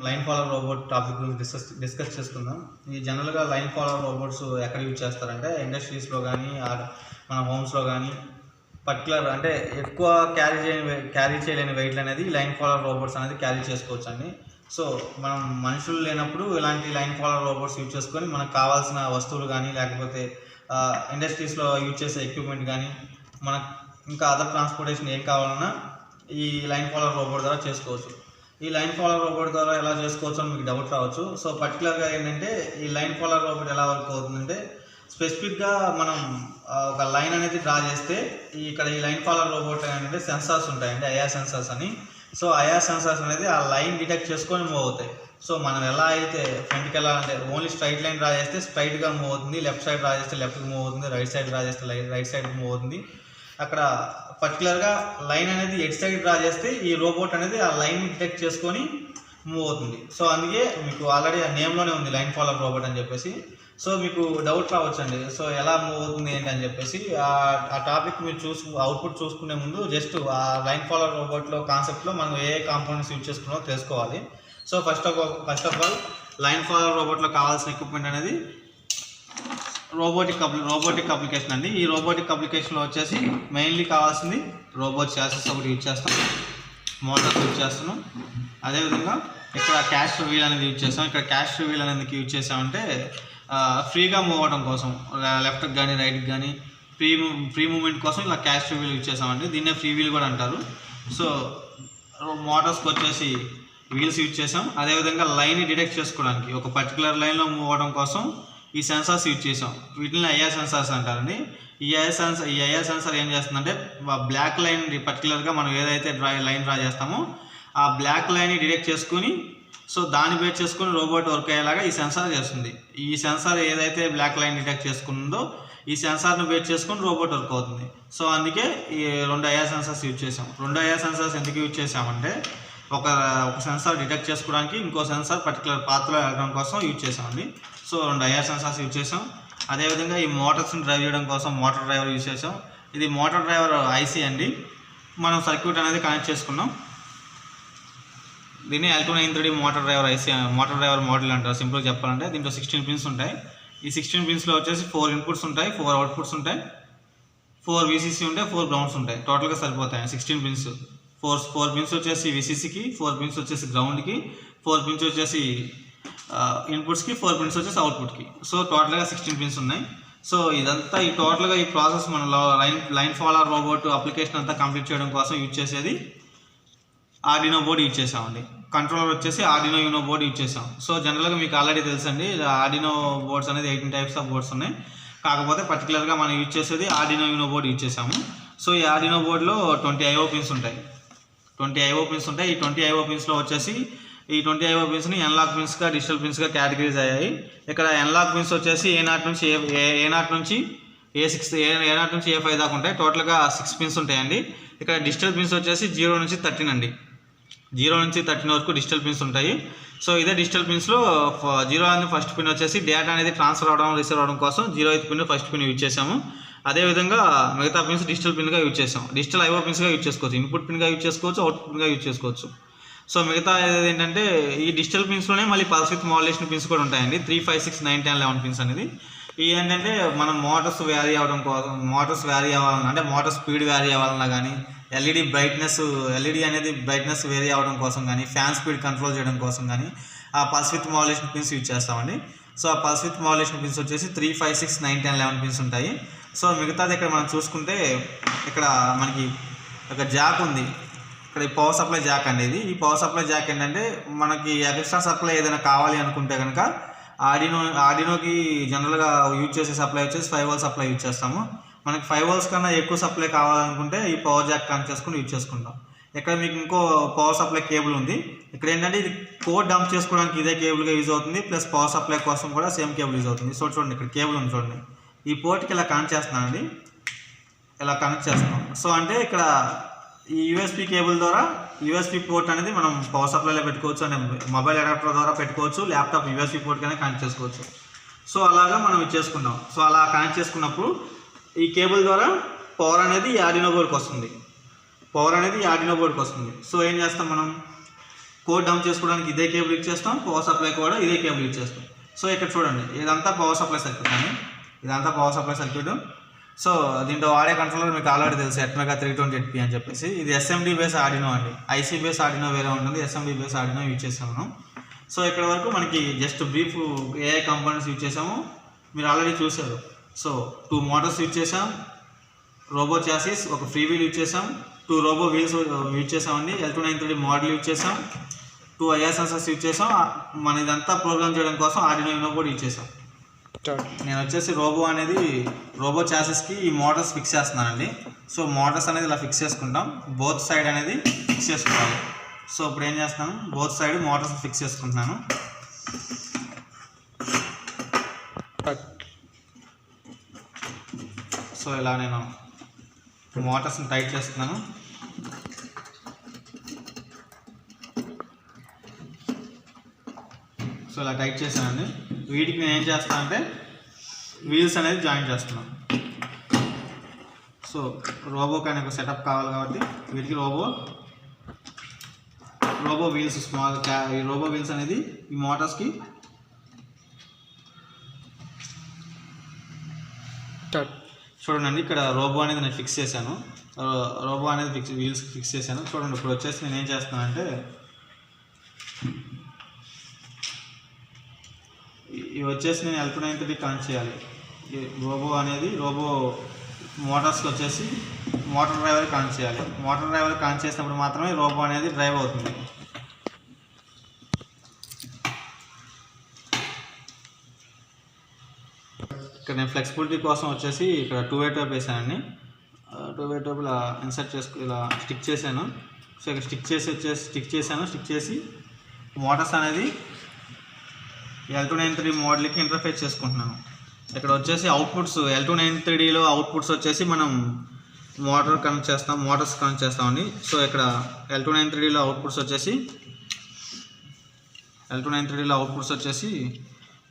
Line follower robot topic గురించి discuss చేసుకుందాం. ఈ జనరల్గా లైన్ ఫాలోవర్ రోబోట్స్ ఎక్కడ యూజ్ చేస్తారంటే ఇండస్ట్రీస్లో కానీ మన హోమ్స్లో కానీ పర్టికులర్ అంటే ఎక్కువ క్యారీ చేయలేని వెయిట్లు అనేది లైన్ ఫాలోవర్ రోబోట్స్ అనేది క్యారీ చేసుకోవచ్చు అండి. సో మనం మనుషులు లేనప్పుడు ఇలాంటి లైన్ ఫాలోవర్ రోబోట్స్ యూజ్ చేసుకొని మనకు కావాల్సిన వస్తువులు కానీ లేకపోతే ఇండస్ట్రీస్లో యూజ్ చేసే ఎక్విప్మెంట్ కానీ మనకు ఇంకా అదర్ ట్రాన్స్పోర్టేషన్ ఏం కావాలన్నా ఈ లైన్ ఫాలోవర్ రోబోట్ ద్వారా చేసుకోవచ్చు. ఈ లైన్ ఫాలోవర్ రోబోట్ ద్వారా ఎలా చేసుకోవచ్చు అని మీకు డౌట్ రావచ్చు. సో పర్టికులర్గా ఏంటంటే ఈ లైన్ ఫాలోవర్ రోబోట్ ఎలా వర్క్ అవుతుందంటే స్పెసిఫిక్గా మనం ఒక లైన్ అనేది డ్రా చేస్తే ఇక్కడ ఈ లైన్ ఫాలోవర్ రోబోట్ ఏంటంటే సెన్సార్స్ ఉంటాయండి, ఐఆర్ సెన్సార్స్ అని. సో ఐఆర్ సెన్సార్స్ అనేది ఆ లైన్ డిటెక్ట్ చేసుకొని మూవ్ అవుతాయి. సో మనం ఎలా అయితే ఫ్రంట్కి వెళ్ళాలంటే ఓన్లీ స్ట్రైట్ లైన్ డ్రా చేస్తే స్ట్రైట్గా మూవ్ అవుతుంది, లెఫ్ట్ సైడ్ డ్రా చేస్తే లెఫ్ట్కి మూవ్ అవుతుంది, రైట్ సైడ్ డ్రా చేస్తే రైట్ సైడ్కి మూవ్ అవుతుంది. అక్కడ పర్టికులర్గా లైన్ అనేది ఎట్ సైడ్ డ్రా చేస్తే ఈ రోబోట్ అనేది ఆ లైన్ డిటెక్ట్ చేసుకొని మూవ్ అవుతుంది. సో అందుకే మీకు ఆల్రెడీ ఆ నేమ్లోనే ఉంది లైన్ ఫాలోవర్ రోబోట్ అని చెప్పేసి. సో మీకు డౌట్ రావచ్చండి, సో ఎలా మూవ్ అవుతుంది ఏంటి అని చెప్పేసి. ఆ టాపిక్ మీరు అవుట్పుట్ చూసుకునే ముందు జస్ట్ ఆ లైన్ ఫాలోవర్ రోబోట్లో కాన్సెప్ట్లో మనం ఏ కాంపోనెంట్స్ యూజ్ చేసుకున్నామో తెలుసుకోవాలి. So first of all line follower రోబోట్లో కావాల్సిన ఎక్విప్మెంట్ అనేది రోబోటిక్ అప్లికేషన్ అండి. ఈ రోబోటిక్ అప్లికేషన్లో వచ్చేసి మెయిన్లీ కావాల్సింది రోబోట్ చాసెస్ ఒకటి యూజ్ చేస్తాం, మోటార్స్ యూజ్ చేస్తున్నాం. అదేవిధంగా ఇక్కడ క్యాష్ వీల్ అనేది యూజ్ చేస్తాం. ఇక్కడ క్యాష్ వీల్ అనేది యూజ్ చేసామంటే ఫ్రీగా మూవ్ అవ్వడం కోసం, లెఫ్ట్కి కానీ రైట్కి కానీ ఫ్రీ మూవ్మెంట్ కోసం ఇలా క్యాష్ వీల్ యూజ్ చేసామండి. దీన్నే ఫ్రీ వీల్ కూడా అంటారు. సో మోటార్స్కి వచ్చేసి వీల్స్ యూజ్ చేసాం. అదేవిధంగా లైన్ డిటెక్ట్ చేసుకోవడానికి ఒక పర్టికులర్ లైన్లో మూవ్ అవ్వడం కోసం ఈ సెన్సార్స్ యూజ్ చేసాం. వీటిని ఐఆర్ సెన్సార్స్ అంటారండి. ఈ ఐఆర్ సెన్సార్ ఏం చేస్తుందంటే బ్లాక్ లైన్ పర్టికులర్గా మనం ఏదైతే లైన్ డ్రా చేస్తామో ఆ బ్లాక్ లైన్ని డిటెక్ట్ చేసుకుని సో దాన్ని బేస్ చేసుకుని రోబోట్ వర్క్ అయ్యేలాగా ఈ సెన్సార్ చేస్తుంది. ఈ సెన్సార్ ఏదైతే బ్లాక్ లైన్ డిటెక్ట్ చేసుకుందో ఈ సెన్సార్ను బేస్ చేసుకుని రోబోట్ వర్క్ అవుతుంది. సో అందుకే ఈ 2 ఐఆర్ సెన్సార్స్ యూజ్ చేసాం. 2 ఐఆర్ సెన్సార్స్ ఎందుకు యూజ్ చేసామంటే ఒక సెన్సార్ డిటెక్ట్ చేసుకోవడానికి, ఇంకో సెన్సార్ పర్టికులర్ పాత్రలో వెళ్ళడం కోసం యూజ్ చేసామండి. సో 2 ఐఆర్ సెన్సార్స్ యూజ్ చేసాం. అదేవిధంగా ఈ మోటార్స్ని డ్రైవ్ చేయడం కోసం మోటార్ డ్రైవర్ యూజ్ చేసాం. ఇది మోటార్ డ్రైవర్ ఐసీ అండి. మనం సర్క్యూట్ అనేది కనెక్ట్ చేసుకున్నాం. దీన్ని L293D motor driver IC, motor driver model అంటారు సింపుల్గా చెప్పాలంటే. దీంట్లో 16 పిన్స్ ఉంటాయి. ఈ 16 పిన్స్లో వచ్చేసి 4 ఇన్పుట్స్ ఉంటాయి, 4 అవుట్పుట్స్ ఉంటాయి, 4 VCC ఉంటాయి, 4 గ్రౌండ్స్ ఉంటాయి. టోటల్గా సరిపోతాయి 16 పిన్స్. 4 పిన్స్ వచ్చేసి VCCకి, 4 పిన్స్ వచ్చేసి గ్రౌండ్కి, 4 పిన్స్ వచ్చేసి ఇన్పుట్స్కి, 4 పిన్స్ వచ్చేసి అవుట్పుట్కి. సో టోటల్గా 16 పిన్స్ ఉన్నాయి. సో ఇదంతా ఈ టోటల్గా ఈ ప్రాసెస్ మన లైన్ ఫాలోవర్ రోబోట్ అప్లికేషన్ అంతా కంప్లీట్ చేయడం కోసం యూజ్ చేసేది ఆర్డినో బోర్డ్ యూజ్ చేసామండి. కంట్రోలర్ వచ్చేసి ఆర్డినో యూనో బోర్డ్ యూజ్ చేసాం. సో జనరల్గా మీకు ఆల్రెడీ తెలుసండి, ఆర్డినో బోర్డ్స్ అనేది 18 టైప్స్ ఆఫ్ బోర్డ్స్ ఉన్నాయి. కాకపోతే పర్టికులర్గా మనం యూజ్ చేసేది ఆర్డినో యూనో బోర్డ్ యూజ్ చేసాము. సో ఈ ఆర్డినో బోర్డులో 20 IO పిన్స్ ఉంటాయి. 20 IO పిన్స్ ఉంటాయి. ఈ 20 IO పిన్స్లో వచ్చేసి ఈ 20 IO పిన్స్ని ఎన్లాక్ పిన్స్గా, డిజిటల్ పిన్స్గా కేటగిరీస్ అయ్యాయి. ఇక్కడ ఎన్లాక్ పిన్స్ వచ్చేసి A0 నుంచి A6, A0 నుంచి A5 దాకా ఉంటాయి. టోటల్గా 6 పిన్స్ ఉంటాయండి. ఇక్కడ డిజిటల్ పిన్స్ వచ్చేసి 0 నుంచి 13 అండి. 0 నుంచి 13 వరకు డిజిటల్ పిన్స్ ఉంటాయి. సో ఇదే డిజిటల్ పిన్స్లో 0 అనేది ఫస్ట్ పిన్ వచ్చేసి డేటా అనేది ట్రాన్స్ఫర్ అవడం, రిసీవ్ అవడం కోసం 0th pin first pin use చేసాము. అదేవిధంగా మిగతా పిన్స్ డిజిటల్ పిన్గా యూజ్ చేసాం. డిజిటల్ IO పిన్స్గా యూజ్ చేసుకోవచ్చు, ఇన్పుట్ పిన్గా యూజ్ చేసుకోవచ్చు, అవుట్పుట్ పిన్గా యూజ్ చేసుకోవచ్చు. సో మిగతా ఏంటంటే ఈ డిజిటల్ పిన్స్లోనే మళ్ళీ పల్స్ విత్ మాడ్యులేషన్ పిన్స్ కూడా ఉంటాయండి. 3, 5, 6, 9, 10, 11 పిన్స్ అనేది. ఇవి ఏంటంటే మనం మోటార్స్ వ్యారీ అవ్వడం కోసం, మోటార్స్ వ్యారీ అవ్వాలన్నా అంటే మోటార్ స్పీడ్ వ్యారీ అవ్వాలన్నా కానీ, ఎల్ఈడి అనేది బ్రైట్నెస్ వేరీ అవ్వడం కోసం కానీ, ఫ్యాన్ స్పీడ్ కంట్రోల్ చేయడం కోసం కానీ ఆ pulse with modulation pins use చేస్తామండి. సో ఆ పల్స్ విత్ మాడ్యులేషన్ పిన్స్ వచ్చేసి 3, 5, 6, 9, 10, 11 పిన్స్ ఉంటాయి. సో మిగతాది ఇక్కడ మనం చూసుకుంటే ఇక్కడ మనకి ఒక జాక్ ఉంది. ఇక్కడ ఈ పవర్ సప్లై జాక్ అనేది, ఈ పవర్ సప్లై జాక్ ఏంటంటే మనకి ఎక్స్ట్రా సప్లై ఏదైనా కావాలి అనుకుంటే కనుక ఆర్డినోకి జనరల్గా యూజ్ చేసే సప్లై వచ్చేసి 5 volts సప్లై యూజ్ చేస్తాము. మనకి 5 volts కన్నా ఎక్కువ సప్లై కావాలనుకుంటే ఈ పవర్ జాక్ కనెక్ట్ చేసుకుని యూజ్ చేసుకుంటాం. ఇక్కడ మీకు ఇంకో పవర్ సప్లై కేబుల్ ఉంది. ఇక్కడ ఏంటంటే ఇది కోడ్ డంప్ చేసుకోవడానికి ఇదే కేబుల్గా యూజ్ అవుతుంది, ప్లస్ పవర్ సప్లై కోసం కూడా సేమ్ కేబుల్ యూజ్ అవుతుంది. సో చూడండి ఇక్కడ కేబుల్ ఉంది చూడండి. ఈ పోర్ట్కి ఇలా కనెక్ట్ చేస్తున్నానండి, ఇలా కనెక్ట్ చేస్తున్నాం. సో అంటే ఇక్కడ ఈ USB కేబుల్ ద్వారా USB పోర్ట్ అనేది మనం పవర్ సప్లైలో పెట్టుకోవచ్చు, అంటే మొబైల్ అడాప్టర్ ద్వారా పెట్టుకోవచ్చు, ల్యాప్టాప్ USB పోర్ట్ కానీ కనెక్ట్ చేసుకోవచ్చు. సో అలాగా మనం ఇది చేసుకుంటాం. సో అలా కనెక్ట్ చేసుకున్నప్పుడు ఈ కేబుల్ ద్వారా పవర్ అనేది ఆర్డినో బోర్డ్కి వస్తుంది. సో ఏం చేస్తాం మనం, కోడ్ డంప్ చేసుకోవడానికి ఇదే కేబుల్ యూజ్ చేస్తాం, పవర్ సప్లై కూడా ఇదే కేబుల్ యూజ్ చేస్తాం. సో ఇక్కడ చూడండి, ఇదంతా పవర్ సప్లై సర్క్యూట్ అండి, ఇదంతా పవర్ సప్లై సర్క్యూట్. సో దీంట్లో వాడే కంట్రోలర్ మీకు ఆల్రెడీ తెలుసు, Atmega 328P అని చెప్పేసి. ఇది SMD బేస్ ఆర్డినో అండి, IC బేస్ ఆర్డినో వేరే ఉంటుంది, SMD బేస్ ఆర్డినో యూజ్ చేస్తాం మనం. సో ఇక్కడ వరకు మనకి జస్ట్ బ్రీఫ్ ఏ కంపోనెంట్స్ యూజ్ చేసామో మీరు ఆల్రెడీ చూసారు. సో 2 మోటార్స్ యూజ్ చేసాం, రోబో చాసిస్, ఒక ఫ్రీ వీల్ యూజ్ చేసాం, 2 రోబో వీల్స్ యూజ్ చేసామండి, L293 మోడల్ యూజ్ చేసాం, 2 IR సెన్సర్స్ యూజ్ చేసాం. మన ఇదంతా ప్రోగ్రామ్ చేయడం కోసం ఆర్డినో యూనో కూడా యూజ్ చేసాం. నేను వచ్చేసి రోబో చాసిస్కి ఈ మోటార్స్ ఫిక్స్ చేస్తున్నానండి. సో మోటార్స్ అనేది ఇలా ఫిక్స్ చేసుకుంటాం, బోత్ సైడ్ అనేది ఫిక్స్ చేసుకోవాలి. సో ఇప్పుడు ఏం చేస్తాను, బోత్ సైడ్ మోటార్స్ ఫిక్స్ చేసుకుంటున్నాను. సో ఇలా నేను మోటార్స్ని టైట్ చేస్తున్నాను. సో ఇలా టైట్ చేశానండి. వీటికి నేను ఏం చేస్తాను అంటే వీల్స్ అనేది జాయిన్ చేస్తున్నాను. సో రోబోకి అనే ఒక సెటప్ కావాలి కాబట్టి వీటికి రోబో వీల్స్ ఈ రోబో వీల్స్ అనేది ఈ మోటార్స్కి చూడండి. ఇక్కడ రోబో అనేది నేను ఫిక్స్ చేశాను, రోబో అనేది వీల్స్ ఫిక్స్ చేశాను. చూడండి ఇప్పుడు వచ్చేసి నేను ఏం చేస్తానంటే ఇవి వచ్చేసి నేను L293 కనెక్ట్ చేయాలి. రోబో మోటార్స్కి వచ్చేసి మోటార్ డ్రైవర్ కనెక్ట్ చేయాలి. మోటార్ డ్రైవర్ కనెక్ట్ చేసినప్పుడు మాత్రమే రోబో అనేది డ్రైవ్ అవుతుంది. ఇక్కడ నేను ఫ్లెక్సిబిలిటీ కోసం వచ్చేసి ఇక్కడ 2-way టైప్ వేసానండి. 2-way టైప్ ఇలా ఇన్సర్ట్ ఇలా స్టిక్ చేశాను. సో ఇక్కడ స్టిక్ చేసి మోటార్స్ అనేది L293 మోడల్కి ఇంటర్ఫేస్ చేసుకుంటున్నాను. ఇక్కడ వచ్చేసి అవుట్పుట్స్ L293లో అవుట్పుట్స్ వచ్చేసి మనం మోటార్స్ కనెక్ట్ చేస్తామండి. సో ఇక్కడ L293లో అవుట్పుట్స్ వచ్చేసి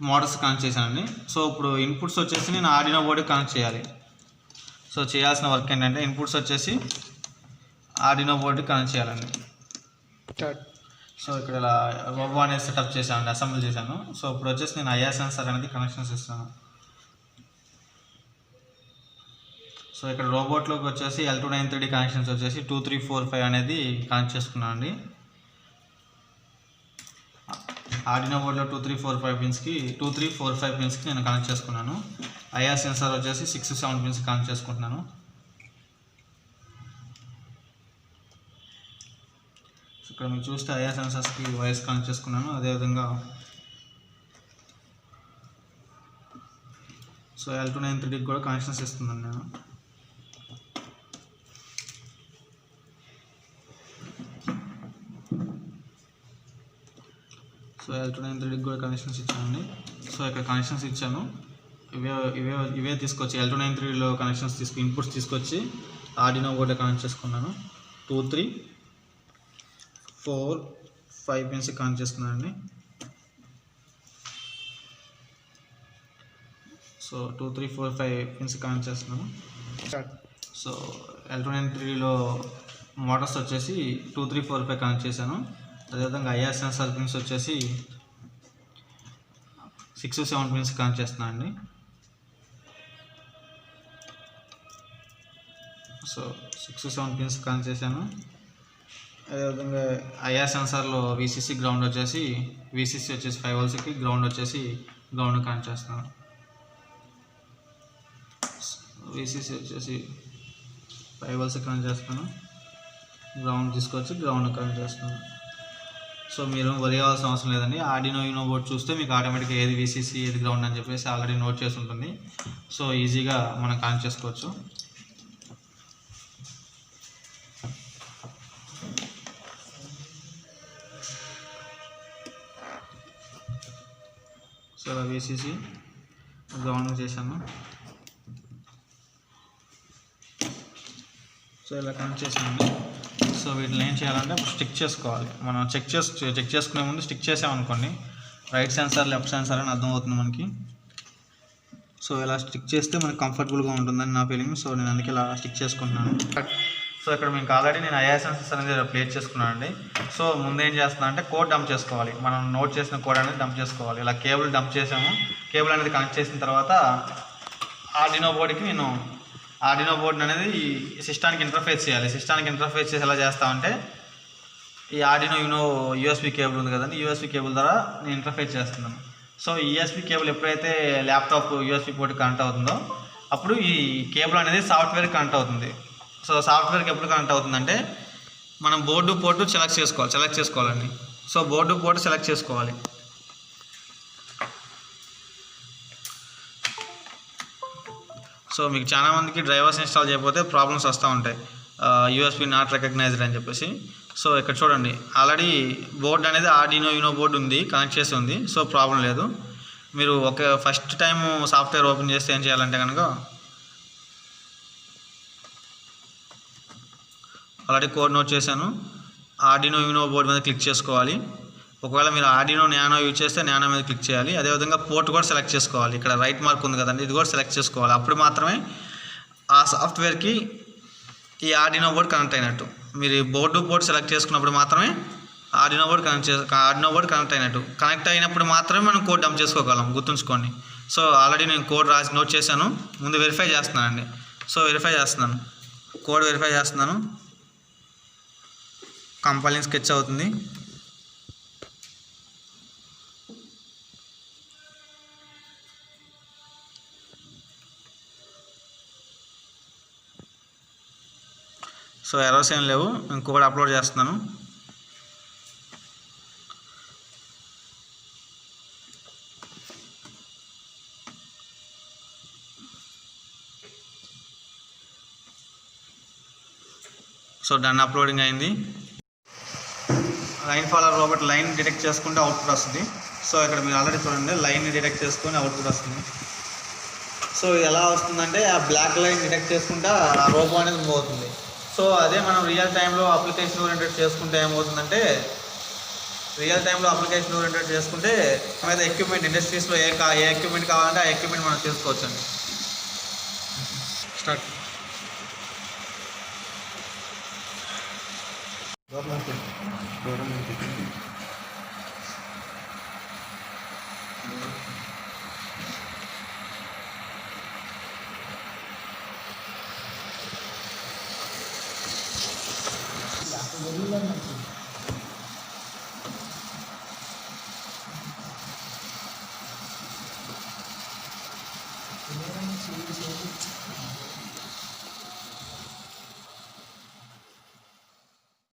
మోటార్స్ కనెక్ట్ చేశానండి. సో ఇప్పుడు ఇన్పుట్స్ వచ్చేసి నేను ఆర్డినో బోర్డుకి కనెక్ట్ చేయాలి. సో చేయాల్సిన వర్క్ ఏంటంటే ఇన్పుట్స్ వచ్చేసి ఆర్డినో బోర్డుకి కనెక్ట్ చేయాలండి. సో ఇక్కడ ఇలా రోబో అనేది సెటప్ చేశాను, అసెంబ్లీ చేశాను. సో ఇప్పుడు వచ్చేసి నేను IR సెన్సార్ అనేది కనెక్షన్స్ ఇస్తాను. సో ఇక్కడ రోబోట్లోకి వచ్చేసి L293 కనెక్షన్స్ వచ్చేసి 2, 3, 4, 5 అనేది కనెక్ట్ చేసుకున్నాను అండి. ఆర్డినో బోర్డులో 2, 3, 4, 5 పిన్స్కి నేను కనెక్ట్ చేసుకున్నాను. IR సెన్సార్ వచ్చేసి 6, 7 పిన్స్కి కనెక్ట్ చేసుకుంటున్నాను. ఇక్కడ మీరు చూస్తే IR సెన్సార్స్కి వైర్స్ కనెక్ట్ చేసుకున్నాను. అదేవిధంగా సో L293కి కూడా కనెక్షన్స్ ఇస్తున్నాను నేను. సో L293కి కూడా కనెక్షన్స్ ఇచ్చానండి. సో ఇక్కడ కనెక్షన్స్ ఇచ్చాను. ఇవే తీసుకొచ్చి L293లో కనెక్షన్స్ ఇన్పుట్స్ తీసుకొచ్చి ఆర్డినో బోర్డు కనెక్ట్ చేసుకున్నాను. 2, 3, 4, 5 పిన్స్ కనెక్ట్ చేసుకున్నానండి. సో 2, 3, 4, 5 పిన్స్ కనెక్ట్ చేస్తున్నాను. సో L293లో మోటార్స్ వచ్చేసి 2, 3, 4, 5 కనెక్ట్ చేశాను. అదేవిధంగా IR సెన్సార్ పిన్స్ వచ్చేసి 6, 7 పిన్స్ కనెక్ట్ చేస్తున్నాను అండి. సో 6, 7 పిన్స్ కనెక్ట్ చేశాను. అదేవిధంగా IR సెన్సార్లో VCC గ్రౌండ్ వచ్చేసి 5 voltsకి, గ్రౌండ్ వచ్చేసి గ్రౌండ్ కనెక్ట్ చేస్తున్నాను. VCC వచ్చేసి 5 voltsకి కనెక్ట్ చేస్తాను, గ్రౌండ్ తీసుకొచ్చి గ్రౌండ్ కనెక్ట్ చేస్తున్నాను. సో మీరు వరి అవ్వాల్సిన అవసరం లేదండి. ఆర్డినో యూనో బోర్డ్ చూస్తే మీకు ఆటోమేటిక్గా ఏది VCC ఏది గ్రౌండ్ అని చెప్పేసి ఆల్రెడీ నోట్ చేసి ఉంటుంది. సో ఈజీగా మనం కనెక్ట్ చేసుకోవచ్చు. సో అలా VCC గ్రౌండ్ చేశాను. సో ఇలా కనెక్ట్ చేసాను. సో వీటిని ఏం చేయాలంటే స్టిక్ చేసుకోవాలి. మనం చెక్ చేసుకునే ముందు స్టిక్ చేసామనుకోండి, రైట్ సెన్సార్ లెఫ్ట్ సెన్సార్ అని అర్థమవుతుంది మనకి. సో ఇలా స్టిక్ చేస్తే మనకి కంఫర్టబుల్గా ఉంటుందని నా ఫీలింగ్. సో నేను అందుకే ఇలా స్టిక్ చేసుకుంటున్నాను. సో ఇక్కడ మీకు ఆల్రెడీ నేను ఐఆర్ సెన్సర్స్ అనేది ప్లేస్ చేసుకున్నానండి. సో ముందు ఏం చేస్తున్నా అంటే కోడ్ డంప్ చేసుకోవాలి. మనం నోట్ చేసిన కోడ్ అనేది డంప్ చేసుకోవాలి. ఇలా కేబుల్ డంప్ చేసాము. కేబుల్ అనేది కనెక్ట్ చేసిన తర్వాత ఆర్డినో బోర్డుకి నేను ఆర్డినో బోర్డు అనేది ఈ సిస్టానికి ఇంటర్ఫేస్ చేయాలి. సిస్టానికి ఇంటర్ఫేస్ చేసి ఎలా చేస్తామంటే ఈ ఆర్డినో యూఎస్బీ కేబుల్ ఉంది కదండి, యూఎస్బీ కేబుల్ ద్వారా నేను ఇంటర్ఫేస్ చేస్తున్నాను. సో ఈ యూఎస్బీ కేబుల్ ఎప్పుడైతే ల్యాప్టాప్ యూఎస్బీ పోర్ట్ కనెక్ట్ అవుతుందో అప్పుడు ఈ కేబుల్ అనేది సాఫ్ట్వేర్ కనెక్ట్ అవుతుంది. సో సాఫ్ట్వేర్కి ఎప్పుడు కనెక్ట్ అవుతుందంటే మనం బోర్డు పోర్టు సెలెక్ట్ చేసుకోవాలండి. సో బోర్డు పోర్టు సెలెక్ట్ చేసుకోవాలి. సో మీకు చాలామందికి డ్రైవర్స్ ఇన్స్టాల్ చేయకపోతే ప్రాబ్లమ్స్ వస్తూ ఉంటాయి, యూఎస్బీ నాట్ రికగ్నైజ్డ్ అని చెప్పేసి. సో ఇక్కడ చూడండి ఆల్రెడీ బోర్డు అనేది ఆర్డినో బోర్డు ఉంది, కనెక్ట్ చేసి ఉంది. సో ప్రాబ్లం లేదు. మీరు ఫస్ట్ టైం సాఫ్ట్వేర్ ఓపెన్ చేస్తే ఏం చేయాలంటే కనుక ఆల్రెడీ కోడ్ నోట్ చేశాను. ఆర్డినో బోర్డు మీద క్లిక్ చేసుకోవాలి. ఒకవేళ మీరు ఆర్డినో నానో యూజ్ చేస్తే నానో మీద క్లిక్ చేయాలి. అదేవిధంగా పోర్ట్ కూడా సెలెక్ట్ చేసుకోవాలి. ఇక్కడ రైట్ మార్క్ ఉంది కదండి, ఇది కూడా సెలెక్ట్ చేసుకోవాలి. అప్పుడు మాత్రమే ఆ సాఫ్ట్వేర్కి ఈ ఆర్డినో బోర్డు కనెక్ట్ అయినట్టు. మీరు బోర్డు పోర్ట్ సెలెక్ట్ చేసుకున్నప్పుడు మాత్రమే ఆర్డినో బోర్డు కనెక్ట్ అయినట్టు. కనెక్ట్ అయినప్పుడు మాత్రమే మనం కోడ్ డంప్ చేసుకోగలం, గుర్తుంచుకోండి. సో ఆల్రెడీ నేను కోడ్ రాసి నోట్ చేశాను. ముందు వెరిఫై చేస్తున్నానండి. సో కోడ్ వెరిఫై చేస్తున్నాను. కంపైలింగ్ స్కెచ్ అవుతుంది. సో ఎర్రర్స్ ఏం లేవు. నేను కోడ్ అప్లోడ్ చేస్తున్నాను. సో డన్ అప్లోడింగ్ అయింది. Line follower robot line detect చేసుకుంటే అవుట్పుట్ వస్తుంది. సో ఇక్కడ మీరు ఆల్రెడీ చూడండి లైన్ని డిటెక్ట్ చేసుకొని అవుట్పుట్ వస్తుంది. సో ఎలా వస్తుందంటే ఆ బ్లాక్ లైన్ డిటెక్ట్ చేసుకుంటే ఆ రోబో అనేది మూవ్ అవుతుంది. సో అదే మనం రియల్ టైంలో అప్లికేషన్ ఓరియంటెడ్ చేసుకుంటే ఏమవుతుందంటే మీద ఎక్విప్మెంట్ ఇండస్ట్రీస్లో ఏ ఎక్విప్మెంట్ కావాలంటే ఆ ఎక్విప్మెంట్ మనం తీసుకోవచ్చండి. స్టార్ట్